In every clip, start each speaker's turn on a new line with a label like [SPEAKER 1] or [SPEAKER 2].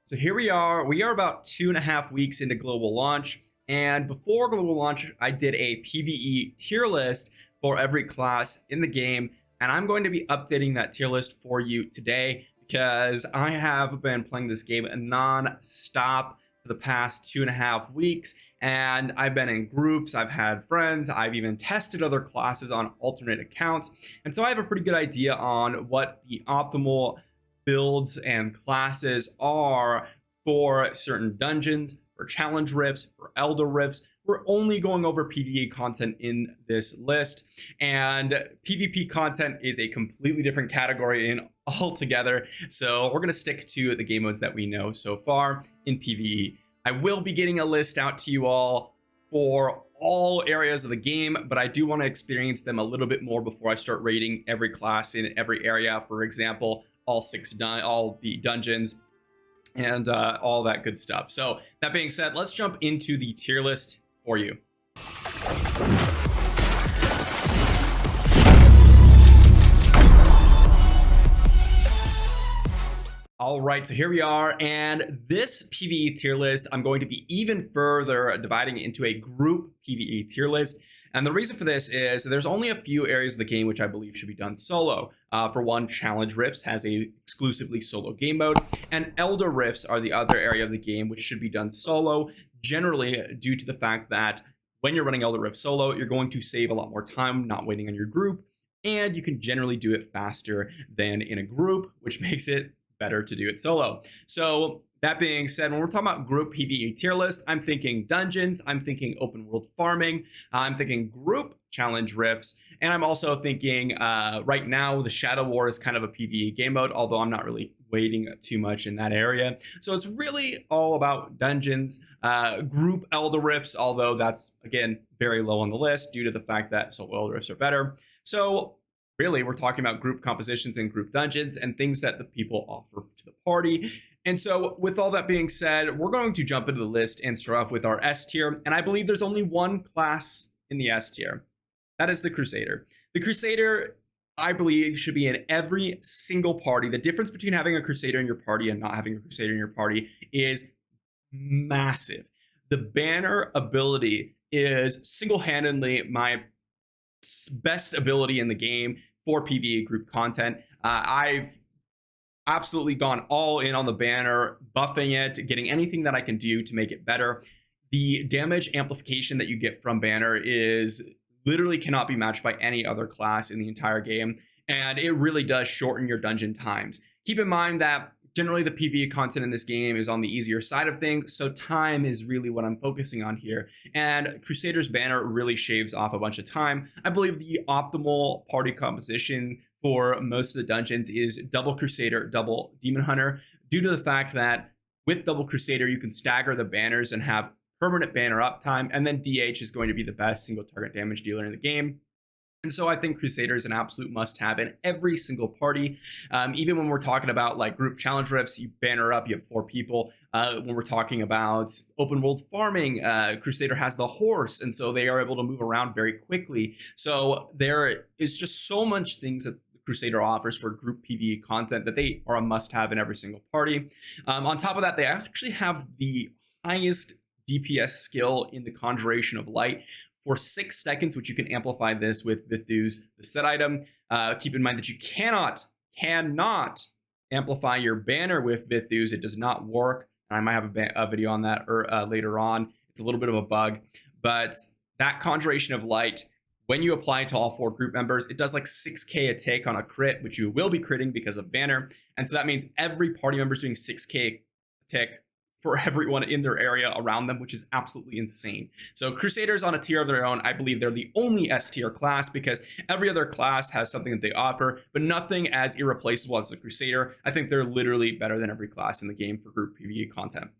[SPEAKER 1] So here we are. We are about 2.5 weeks into global launch. And before global launch, I did a PvE tier list for every class in the game. And I'm going to be updating that tier list for you today because I have been playing this game non-stop for the past 2.5 weeks. And I've been in groups, I've had friends, I've even tested other classes on alternate accounts. And so I have a pretty good idea on what the optimal builds and classes are for certain dungeons, for challenge rifts, for elder rifts. We're only going over PvE content in this list, and PvP content is a completely different category in altogether. So we're going to stick to the game modes that we know so far in PvE. I will be getting a list out to you all for all areas of the game, but I do want to experience them a little bit more before I start rating every class in every area. For example, all the dungeons and all that good stuff. So that being said, let's jump into the tier list for you. All right, so here we are, and this PvE tier list, I'm going to be even further dividing it into a group PvE tier list. And the reason for this is there's only a few areas of the game which I believe should be done solo. For one, Challenge Rifts has a exclusively solo game mode, and Elder Rifts are the other area of the game which should be done solo, generally due to the fact that when you're running Elder Rift solo, you're going to save a lot more time not waiting on your group, and you can generally do it faster than in a group, which makes it better to do it solo. So that being said, when we're talking about group PvE tier list, I'm thinking dungeons, I'm thinking open world farming, I'm thinking group challenge rifts, and I'm also thinking right now the Shadow War is kind of a PvE game mode, although I'm not really waiting too much in that area. So it's really all about dungeons, group elder rifts, although that's again very low on the list due to the fact that solo elder rifts are better. So really, we're talking about group compositions and group dungeons and things that the people offer to the party. And so with all that being said, we're going to jump into the list and start off with our S tier. And I believe there's only one class in the S tier. That is the Crusader. The Crusader, I believe, should be in every single party. The difference between having a Crusader in your party and not having a Crusader in your party is massive. The banner ability is single-handedly my best ability in the game for PvE group content. I've absolutely gone all in on the banner, buffing it, getting anything that I can do to make it better. The damage amplification that you get from banner is literally cannot be matched by any other class in the entire game, and it really does shorten your dungeon times. Keep in mind that generally the PvE content in this game is on the easier side of things, so time is really what I'm focusing on here. And Crusader's banner really shaves off a bunch of time. I believe the optimal party composition for most of the dungeons is double Crusader, double Demon Hunter, due to the fact that with double Crusader, you can stagger the banners and have permanent banner uptime, and then DH is going to be the best single target damage dealer in the game. And so I think Crusader is an absolute must-have in every single party. Even when we're talking about like group challenge rifts, you banner up, you have 4 people. When we're talking about open world farming, Crusader has the horse, and so they are able to move around very quickly. So there is just so much things that Crusader offers for group PvE content that they are a must-have in every single party. On top of that, they actually have the highest DPS skill in the Conjuration of Light for 6 seconds, which you can amplify this with Vithu's the set item. Keep in mind that you cannot amplify your banner with Vithu's. It does not work. And I might have a video on that later on. It's a little bit of a bug, but that Conjuration of Light, when you apply it to all 4 group members, it does like 6k a tick on a crit, which you will be critting because of banner. And so that means every party member is doing 6k a tick for everyone in their area around them, which is absolutely insane. So Crusaders on a tier of their own, I believe they're the only S tier class because every other class has something that they offer, but nothing as irreplaceable as the Crusader. I think they're literally better than every class in the game for group PvE content.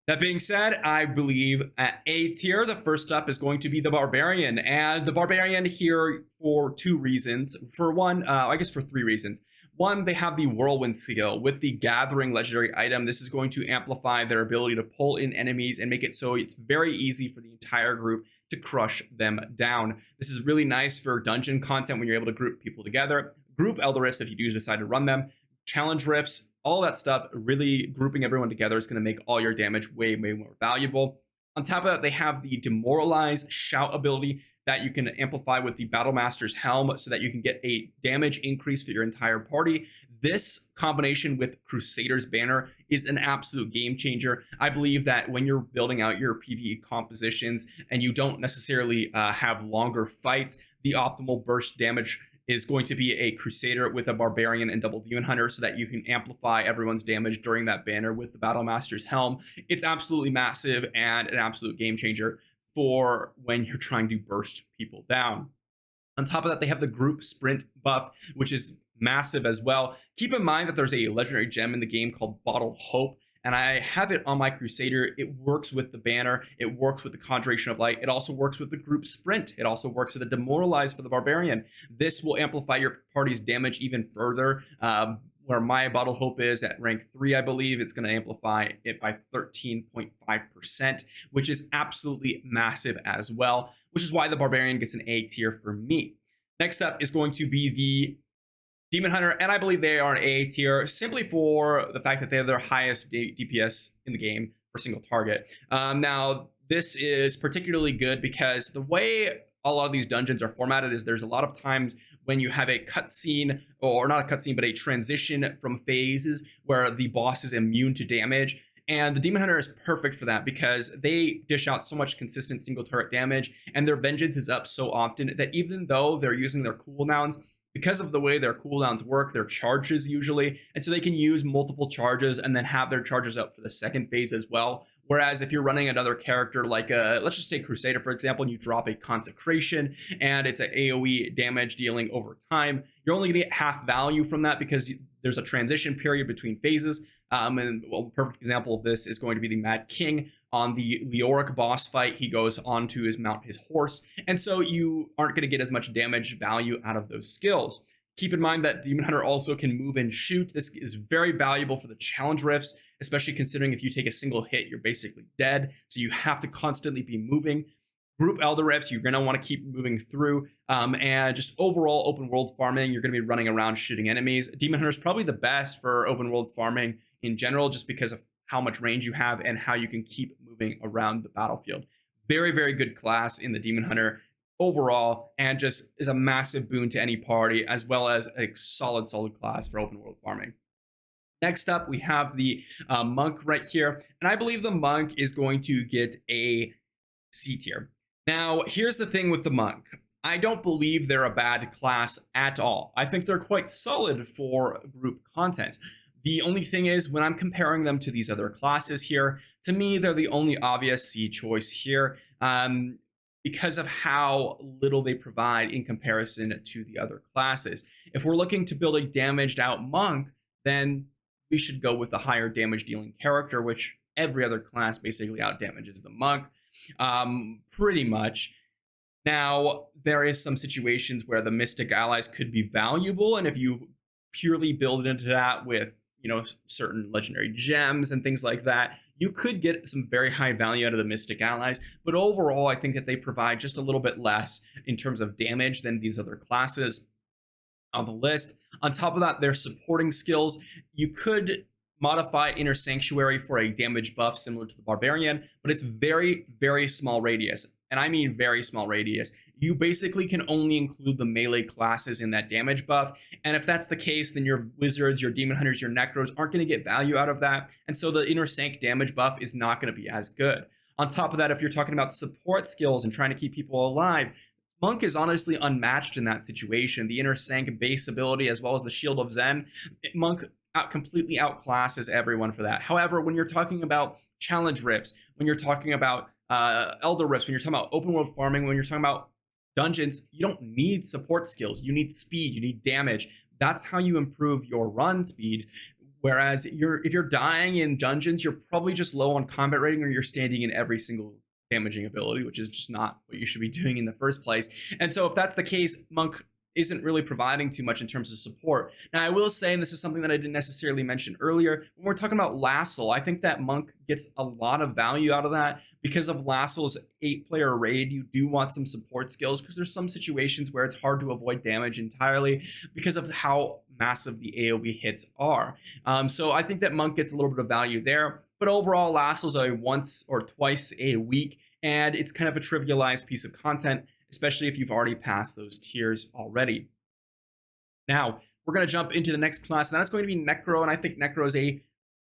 [SPEAKER 1] That being said, I believe at A tier, the first up is going to be the Barbarian. And the Barbarian here for 2 reasons. For one, I guess for 3 reasons. One, they have the Whirlwind skill. With the Gathering legendary item, this is going to amplify their ability to pull in enemies and make it so it's very easy for the entire group to crush them down. This is really nice for dungeon content when you're able to group people together. Group Elder Rifts if you do decide to run them. Challenge Rifts all that stuff, really grouping everyone together is going to make all your damage way, way more valuable. On top of that, they have the Demoralize Shout ability that you can amplify with the Battle Master's Helm so that you can get a damage increase for your entire party. This combination with Crusader's Banner is an absolute game changer. I believe that when you're building out your PvE compositions and you don't necessarily have longer fights, the optimal burst damage is going to be a Crusader with a Barbarian and double Demon Hunter so that you can amplify everyone's damage during that banner with the Battle Master's Helm. It's absolutely massive and an absolute game changer for when you're trying to burst people down. On top of that, they have the group sprint buff, which is massive as well. Keep in mind that there's a legendary gem in the game called Bottled Hope, and I have it on my Crusader. It works with the banner. It works with the Conjuration of Light. It also works with the group sprint. It also works with the Demoralize for the Barbarian. This will amplify your party's damage even further. Where my Bottle Hope is at rank 3, I believe, it's going to amplify it by 13.5%, which is absolutely massive as well, which is why the Barbarian gets an A tier for me. Next up is going to be the Demon Hunter, and I believe they are an A tier simply for the fact that they have their highest DPS in the game for single target. Now, this is particularly good because the way a lot of these dungeons are formatted is there's a lot of times when you have a cutscene, or not a cutscene, but a transition from phases where the boss is immune to damage. And the Demon Hunter is perfect for that because they dish out so much consistent single turret damage, and their vengeance is up so often that even though they're using their cooldowns, because of the way their cooldowns work, their charges usually, and so they can use multiple charges and then have their charges up for the second phase as well. Whereas if you're running another character like let's just say Crusader, for example, and you drop a Consecration and it's an AoE damage dealing over time, you're only gonna get half value from that because there's a transition period between phases. And well, a perfect example of this is going to be the Mad King on the Leoric boss fight. He goes on to mount his horse, and so you aren't going to get as much damage value out of those skills. Keep in mind that Demon Hunter also can move and shoot. This is very valuable for the challenge rifts, especially considering if you take a single hit, you're basically dead. So you have to constantly be moving. Group Elder Rifts, you're going to want to keep moving through. And just overall open world farming, you're going to be running around shooting enemies. Demon Hunter is probably the best for open world farming in general, just because of how much range you have and how you can keep moving around the battlefield. Very, very good class in the Demon Hunter overall, and just is a massive boon to any party, as well as a solid class for open world farming. Next up, we have the Monk right here, and I believe the Monk is going to get a C tier. Now, here's the thing with the Monk. I don't believe they're a bad class at all. I think they're quite solid for group content. The only thing is, when I'm comparing them to these other classes here, to me, they're the only obvious C choice here because of how little they provide in comparison to the other classes. If we're looking to build a damaged out Monk, then we should go with a higher damage dealing character, which every other class basically out damages the Monk. Pretty much. Now, there is some situations where the Mystic allies could be valuable, and if you purely build into that with, you know, certain legendary gems and things like that, you could get some very high value out of the Mystic allies. But overall, I think that they provide just a little bit less in terms of damage than these other classes on the list. On top of that, their supporting skills, you could modify Inner Sanctuary for a damage buff similar to the Barbarian, but it's very, very small radius. And I mean very small radius. You basically can only include the melee classes in that damage buff. And if that's the case, then your wizards, your demon hunters, your necros aren't going to get value out of that. And so the Inner Sanct damage buff is not going to be as good. On top of that, if you're talking about support skills and trying to keep people alive, Monk is honestly unmatched in that situation. The Inner Sanct base ability, as well as the Shield of Zen, Monk completely outclasses everyone for that. However, when you're talking about challenge rifts, when you're talking about elder rifts, when you're talking about open world farming, when you're talking about dungeons, you don't need support skills. You need speed, you need damage. That's how you improve your run speed. Whereas if you're dying in dungeons, you're probably just low on combat rating, or you're standing in every single damaging ability, which is just not what you should be doing in the first place. And so if that's the case, Monk isn't really providing too much in terms of support. Now, I will say, and this is something that I didn't necessarily mention earlier, when we're talking about Lassel, I think that Monk gets a lot of value out of that because of Lassel's 8-player raid. You do want some support skills because there's some situations where it's hard to avoid damage entirely because of how massive the AoE hits are. So I think that Monk gets a little bit of value there. But overall, Lasso's a once or twice a week, and it's kind of a trivialized piece of content, especially if you've already passed those tiers already. Now, we're going to jump into the next class, and that's going to be Necro, and I think Necro is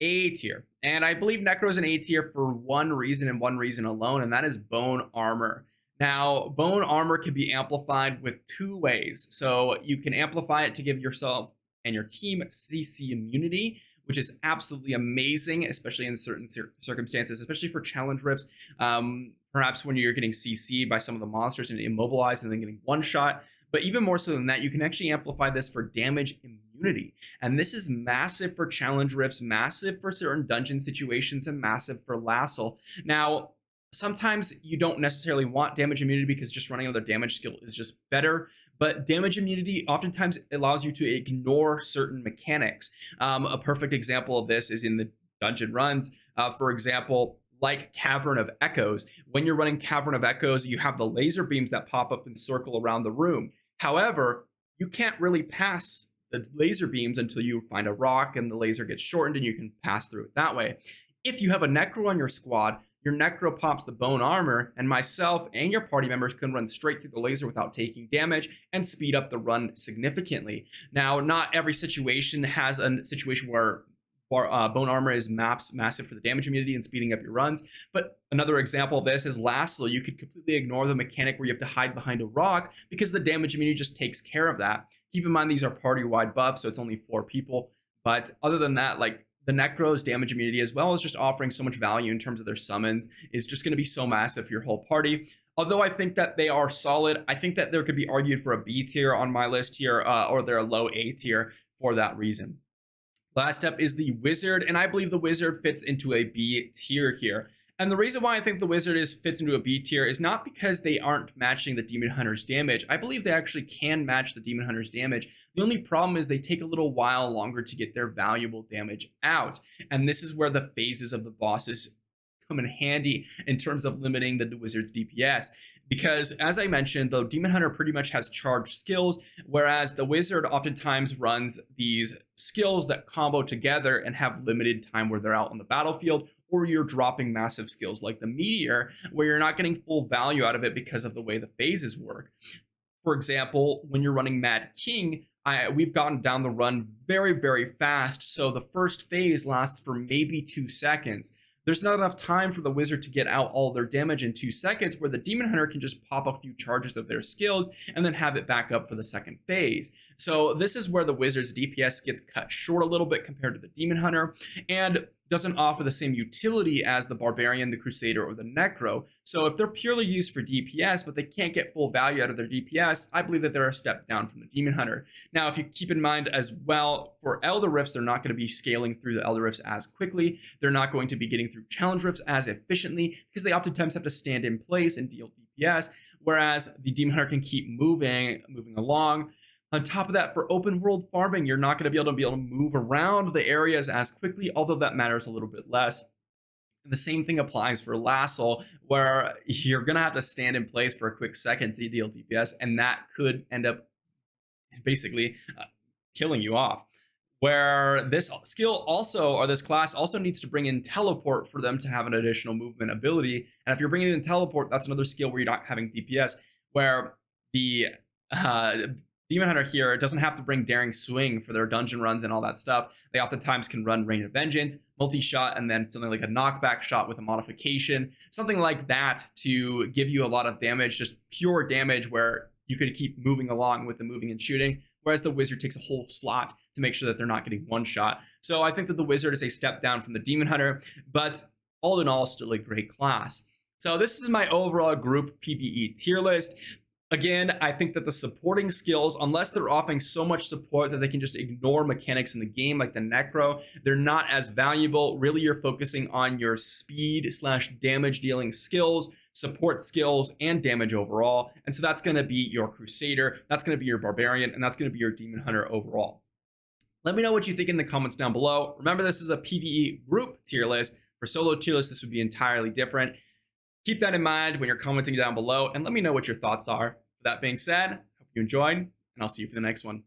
[SPEAKER 1] A tier. And I believe Necro is an A tier for one reason and one reason alone, and that is bone armor. Now, bone armor can be amplified with two ways. So you can amplify it to give yourself and your team CC immunity, which is absolutely amazing, especially in certain circumstances, especially for challenge rifts. Perhaps when you're getting CC'd by some of the monsters and immobilized and then getting one shot. But even more so than that, you can actually amplify this for damage immunity. And this is massive for challenge rifts, massive for certain dungeon situations, and massive for Lasso. Now, sometimes you don't necessarily want damage immunity because just running another damage skill is just better. But damage immunity oftentimes allows you to ignore certain mechanics. A perfect example of this is in the dungeon runs. For example, like Cavern of Echoes. When you're running Cavern of Echoes, you have the laser beams that pop up and circle around the room. However, you can't really pass the laser beams until you find a rock and the laser gets shortened and you can pass through it that way. If you have a Necro on your squad, your Necro pops the bone armor, and myself and your party members can run straight through the laser without taking damage and speed up the run significantly. Now, not every situation has a situation where bone armor is massive for the damage immunity and speeding up your runs. But another example of this is lastly, you could completely ignore the mechanic where you have to hide behind a rock because the damage immunity just takes care of that. Keep in mind, these are party-wide buffs, so it's only 4 people. But other than that, like the Necro's damage immunity, as well as just offering so much value in terms of their summons, is just going to be so massive for your whole party. Although I think that they are solid, I think that there could be argued for a B tier on my list here, or they're a low A tier for that reason. Last up is the Wizard, and I believe the Wizard fits into a B tier here. And the reason why I think the Wizard fits into a B tier is not because they aren't matching the Demon Hunter's damage. I believe they actually can match the Demon Hunter's damage. The only problem is they take a little while longer to get their valuable damage out. And this is where the phases of the bosses come in handy in terms of limiting the Wizard's DPS. Because as I mentioned, the Demon Hunter pretty much has charged skills, whereas the Wizard oftentimes runs these skills that combo together and have limited time where they're out on the battlefield, or you're dropping massive skills like the Meteor, where you're not getting full value out of it because of the way the phases work. For example, when you're running Mad King, we've gotten down the run very, very fast, so the first phase lasts for maybe 2 seconds. There's not enough time for the Wizard to get out all their damage in 2 seconds, where the Demon Hunter can just pop a few charges of their skills and then have it back up for the second phase. So this is where the Wizard's DPS gets cut short a little bit compared to the Demon Hunter, and doesn't offer the same utility as the Barbarian, the Crusader, or the Necro. So if they're purely used for DPS, but they can't get full value out of their DPS, I believe that they're a step down from the Demon Hunter. Now, if you keep in mind as well, for Elder Rifts, they're not going to be scaling through the Elder Rifts as quickly. They're not going to be getting through Challenge Rifts as efficiently because they oftentimes have to stand in place and deal DPS, whereas the Demon Hunter can keep moving along. On top of that, for open world farming, you're not going to be able to move around the areas as quickly, although that matters a little bit less. And the same thing applies for Lasso, where you're going to have to stand in place for a quick second to deal DPS, and that could end up basically killing you off. Where this skill also, or this class also needs to bring in teleport for them to have an additional movement ability. And if you're bringing in teleport, that's another skill where you're not having DPS, where the Demon Hunter here doesn't have to bring Daring Swing for their dungeon runs and all that stuff. They oftentimes can run Rain of Vengeance, multi-shot, and then something like a knockback shot with a modification, something like that to give you a lot of damage, just pure damage where you could keep moving along with the moving and shooting, whereas the Wizard takes a whole slot to make sure that they're not getting one shot. So I think that the Wizard is a step down from the Demon Hunter, but all in all, still a great class. So this is my overall group PvE tier list. Again, I think that the supporting skills, unless they're offering so much support that they can just ignore mechanics in the game like the Necro, they're not as valuable. Really, you're focusing on your speed / damage dealing skills, support skills, and damage overall. And so that's going to be your Crusader, that's going to be your Barbarian, and that's going to be your Demon Hunter overall. Let me know what you think in the comments down below. Remember, this is a PvE group tier list. For solo tier lists, this would be entirely different. Keep that in mind when you're commenting down below, and let me know what your thoughts are. That being said, hope you enjoyed, and I'll see you for the next one.